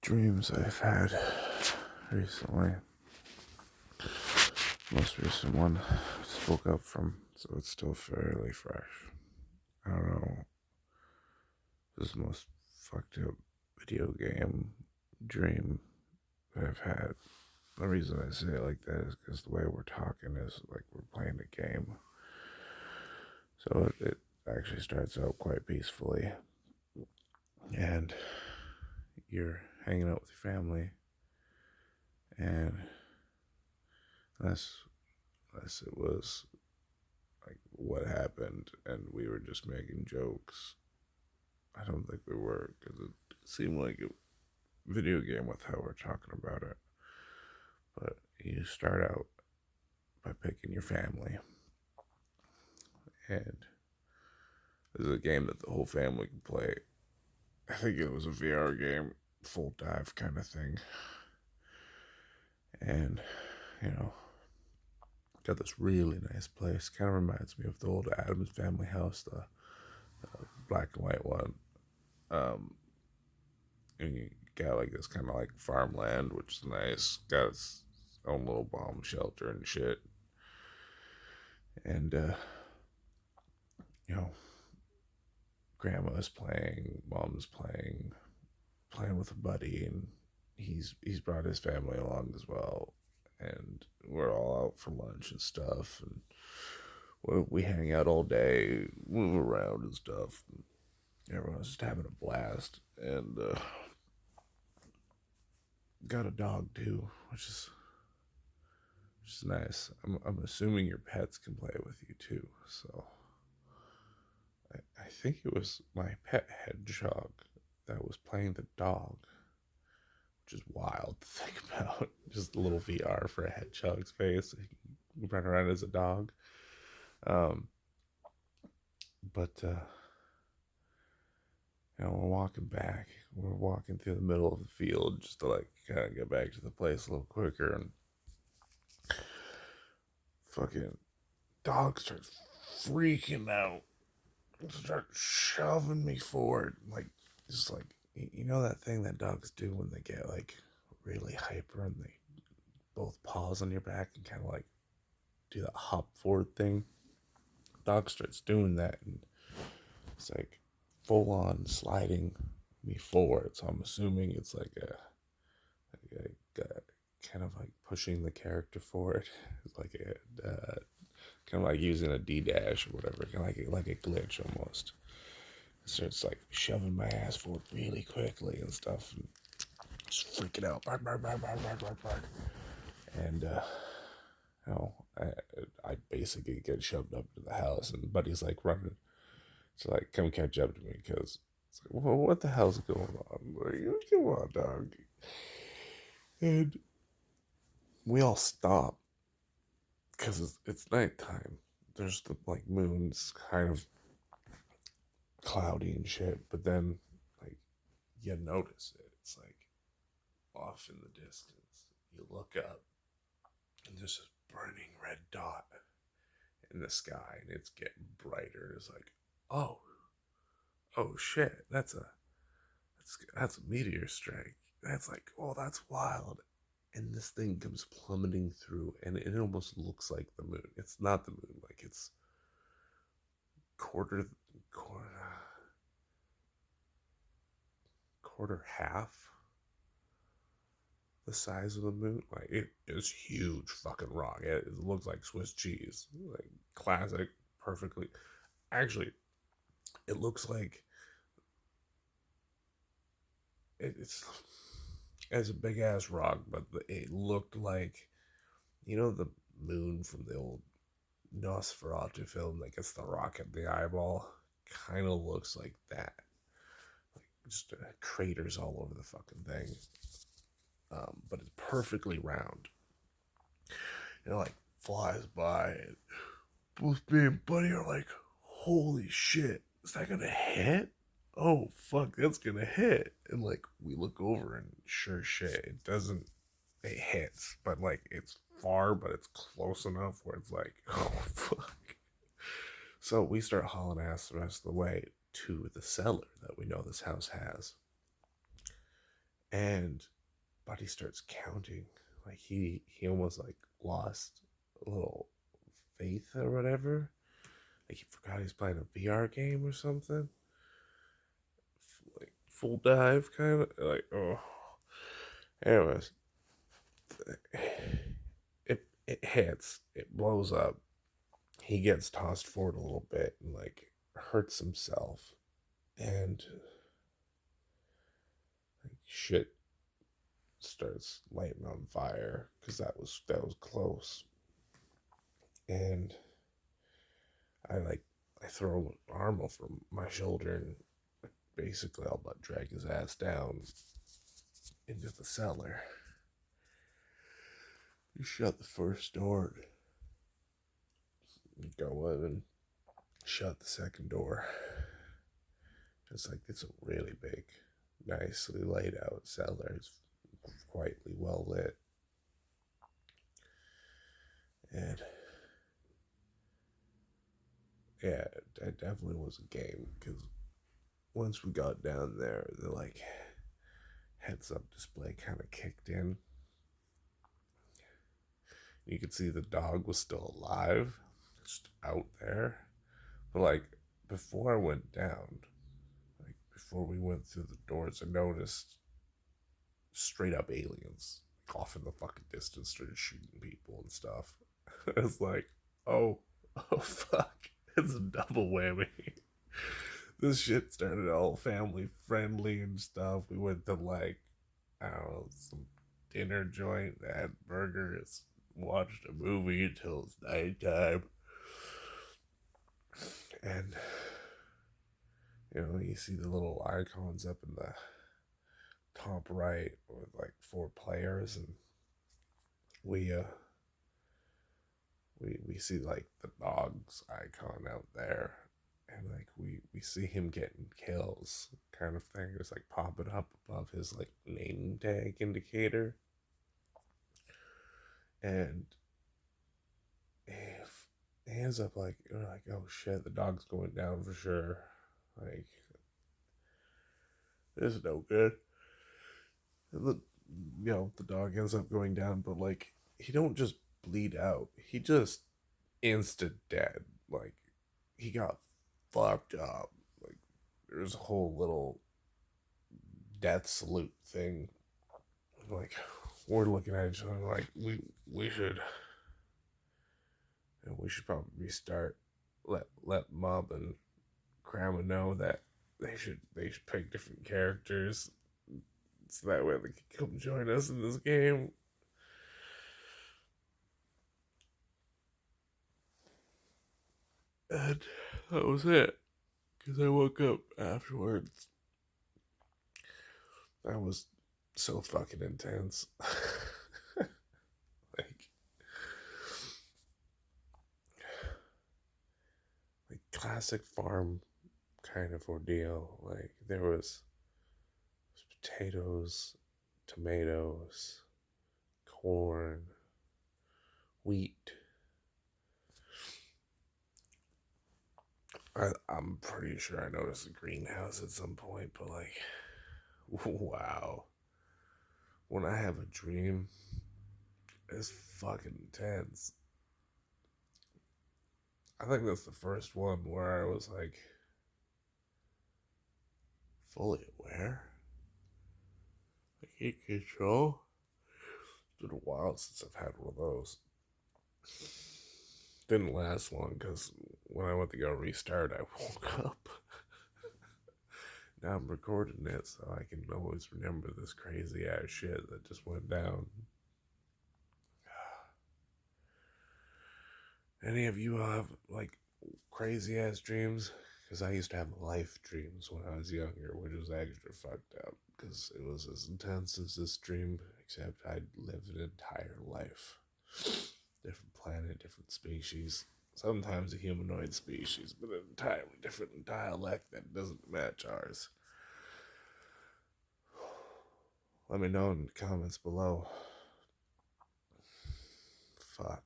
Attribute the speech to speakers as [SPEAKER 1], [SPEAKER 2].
[SPEAKER 1] dreams I've had recently. Most recent one I just woke up from, so it's still fairly fresh. I don't know. This is the most fucked up video game dream that I've had. The reason I say it like that is because the way we're talking is like we're playing a game. So it actually starts out quite peacefully. And you're hanging out with your family. And unless it was like what happened and we were just making jokes. I don't think we were, because it seemed like a video game with how we're talking about it. But you start out by picking your family, and this is a game that the whole family can play. I think it was a VR game, full dive kind of thing. And, you know, got this really nice place. Kind of reminds me of the old Addams Family house, the black and white one. And you got like this kind of like farmland, which is nice. Got its own little bomb shelter and shit. And, you know, grandma's playing, mom's playing with a buddy, and he's brought his family along as well. And we're all out for lunch and stuff. And we hang out all day, move around and stuff. And everyone's just having a blast. And, got a dog too, which is nice. I'm assuming your pets can play with you too. So I think it was my pet hedgehog that was playing the dog, which is wild to think about. Just a little VR for a hedgehog's face. You run around as a dog. Um, but you know, we're walking back. We're walking through the middle of the field just to like kind of get back to the place a little quicker, and fucking dog starts freaking out, start shoving me forward, like just like you know that thing that dogs do when they get like really hyper and they both paws on your back and kind of like do that hop forward thing. Dog starts doing that, and it's like full on sliding me forward. So I'm assuming it's like a kind of like pushing the character forward. It's like a kind of like using a D dash or whatever, kind of like a glitch almost. It starts like shoving my ass forward really quickly and stuff, and just freaking out, bark, bark, bark, bark, bark, bark, bark. And you know, I basically get shoved up to the house, and Buddy's like running to like come catch up to me because it's like, well, what the hell's going on? Like, come on, dog. And we all stop because it's nighttime. There's the like moon's kind of cloudy and shit, but then like you notice it. It's like off in the distance. You look up, and there's this burning red dot in the sky, and it's getting brighter. It's like, oh, oh shit, that's a meteor strike. That's like, oh, that's wild. And this thing comes plummeting through, and it almost looks like the moon. It's not the moon, like it's quarter, quarter, quarter half the size of the moon. Like it is huge fucking rock. It looks like Swiss cheese, like classic, perfectly. Actually, it looks like it's a big ass rock, but it looked like, you know, the moon from the old Nosferatu film that gets the rock at the eyeball. Kind of looks like that. Like just craters all over the fucking thing. But it's perfectly round. You know, like flies by, and both me and Buddy are like, "Holy shit, is that gonna hit? Oh fuck, that's gonna hit!" And like we look over, and sure shit, it doesn't. It hits, but like it's far, but it's close enough where it's like, oh fuck. So we start hauling ass the rest of the way to the cellar that we know this house has. And Buddy starts counting. Like he almost like lost a little faith or whatever. Like he forgot he's playing a VR game or something. Like full dive kind of like oh. Anyways, it hits. It blows up. He gets tossed forward a little bit and like hurts himself, and like, shit starts lighting on fire because that was close. And I throw an arm over my shoulder and basically I'll but drag his ass down into the cellar. You shut the first door. You go in and shut the second door. It's a really big, nicely laid out cellar. It's quietly well lit. And yeah, it definitely was a game because once we got down there, the like heads up display kind of kicked in. You could see the dog was still alive, just out there. But like before I went down, like before we went through the doors, I noticed straight up aliens off in the fucking distance started shooting people and stuff. It's like, oh, oh fuck, it's a double whammy. This shit started all family friendly and stuff. We went to like, I don't know, some dinner joint that had burgers, watched a movie until it's nighttime. And you see the little icons up in the top right with like 4 players, and we we see like the dog's icon out there, and like we see him getting kills kind of thing. It's like popping up above his like name tag indicator. And if it ends up like you're like, oh shit, the dog's going down for sure. Like this is no good. And the dog ends up going down, but like he don't just bleed out. He just instant dead. Like he got fucked up. Like there's a whole little death salute thing. Like we're looking at each other like we should probably restart. Let Mom and Grandma know that they should pick different characters so that way they can come join us in this game. And that was it. Because I woke up afterwards. That was so fucking intense. like, like classic farm kind of ordeal. Like there was potatoes, tomatoes, corn, wheat. I'm pretty sure I noticed a greenhouse at some point, but like, wow. When I have a dream, it's fucking intense. I think that's the first one where I was like fully aware, like in control. It's been a while since I've had one of those. Didn't last long because when I went to go restart, I woke up. Now I'm recording it so I can always remember this crazy ass shit that just went down. Any of you have like crazy ass dreams? Because I used to have life dreams when I was younger, which was extra fucked up because it was as intense as this dream, except I'd lived an entire life. Different planet, different species. Sometimes a humanoid species, but an entirely different dialect that doesn't match ours. Let me know in the comments below. Fuck.